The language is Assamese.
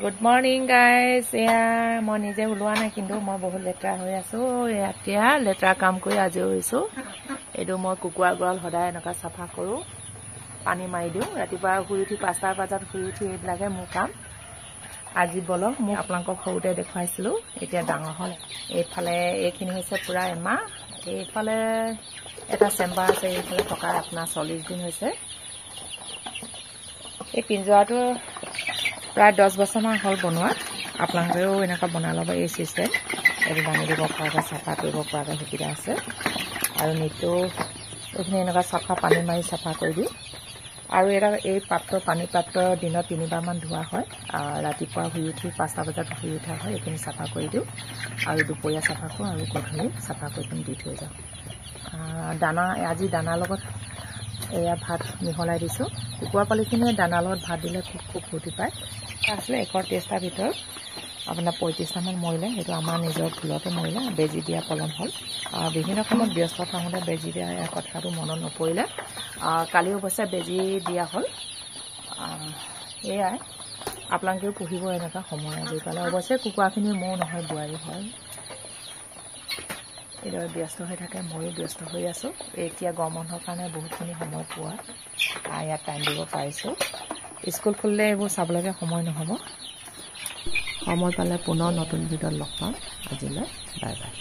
Good morning guys. মই নিজে ওলোৱা নাই কিন্তু মই বহুত লেটৰা হৈ আছো। এতিয়া লেটৰা কাম কৰি আজি হৈছো। এটো মই কুকুৰা গড়াল সদায় এনেকা সাফা কৰো। পানী মাৰি দিও। ৰাতিপুৱা শুই উঠি 5টা বজাত শুই উঠি এইবিলাকে মোৰ কাম। আজি বলক মই আপোনালোকক সৰুতে দেখাইছিলো। এতিয়া ডাঙৰ হ'ল। এইফালে এইখিনি হৈছে পুৰা এমাহ। এইফালে এটা চেম্বাৰ আছে। এইফালে থকা আপোনাৰ 40 দিন হৈছে। এই পিঞ্জৰাটো প্ৰায় 10 বছৰমান হ'ল বনোৱা। আপোনালোকেও এনেকা বনাই ল'ব এই সিস্টেম। এই বানি দিব পৰাকৈ সাফা কৰিব পৰাকৈ সুবিধা আছে। আৰু নিতৌ এইখিনি এনেকা সাফা পানী মাৰি সাফা কৰি দিওঁ। আৰু এই পাত্ৰ পানী পাত্ৰ দিনত 3বাৰ মান ধোৱা হয়। ৰাতিপুৱা শুই উঠি 5টা বজাত শুই উঠা হয়। এইখিনি সাফা কৰি দিওঁ। আৰু দুপৰীয়া সাফা কৰোঁ আৰু গধূলি সাফা কৰি দি থৈ যাওঁ। দানা আজি দানাৰ লগত এয়া ভাত মিহলাই দিছোঁ। কুকুৰা পালিখিনিয়ে দানাৰ লগত ভাত দিলে খুব ফূৰ্তি পায়। আসলে 130টা ভিতৰত আপোনাৰ 35টামান মৰিলে। সেইটো আমাৰ নিজৰ ভুলতে মৰিলে। বেজি দিয়া পলম হ'ল। বিভিন্ন কামত ব্যস্ত থাকোঁতে বেজি দিয়া কথাটো মনত নপৰিলে। কালি অৱশ্যে বেজি দিয়া হ'ল। এয়াই আপোনালোকেও পুহিব এনেকুৱা সময় আজি পালে। অৱশ্যে কুকুৰাখিনি মোৰ নহয়, বোৱাৰী হয়। এইদৰে ব্যস্ত হৈ থাকে, ময়ো ব্যস্ত হৈ আছোঁ। এতিয়া গৰম বন্ধৰ কাৰণে বহুতখিনি সময় পোৱা ইয়াত টাইম দিব পাৰিছোঁ। স্কুল খুলিলে এইবোৰ চাবলৈকে সময় নহ'ব। সময় পালে পুনৰ নতুন ভিডিঅ'ত লগ পাম। আজিলৈ বাই বাই।